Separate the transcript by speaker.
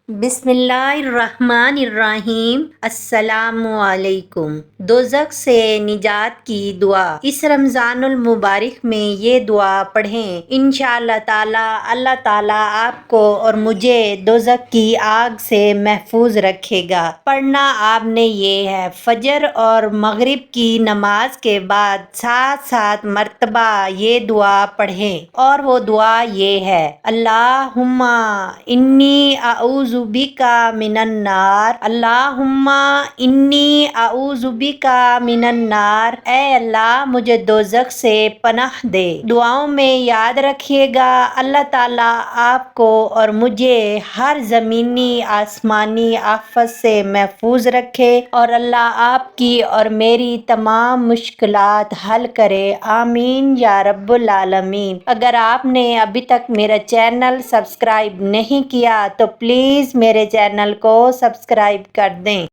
Speaker 1: بسم اللہ الرحمن الرحیم۔ السلام علیکم۔ دوزخ سے نجات کی دعا۔ اس رمضان المبارک میں یہ دعا پڑھیں، انشاءاللہ تعالی اللہ تعالی آپ کو اور مجھے دوزخ کی آگ سے محفوظ رکھے گا۔ پڑھنا آپ نے یہ ہے، فجر اور مغرب کی نماز کے بعد 7 مرتبہ یہ دعا پڑھیں، اور وہ دعا یہ ہے: اللہم انی اعوذ بک من النار، اللہم انی اعوذ بک من النار، اے اللہ مجھے دوزخ سے پناہ دے۔ دعاؤں میں یاد رکھیے گا، اللہ تعالیٰ آپ کو اور مجھے ہر زمینی آسمانی آفت سے محفوظ رکھے، اور اللہ آپ کی اور میری تمام مشکلات حل کرے، آمین یا رب العالمین۔ اگر آپ نے ابھی تک میرا چینل سبسکرائب نہیں کیا تو پلیز میرے چینل کو سبسکرائب کر دیں۔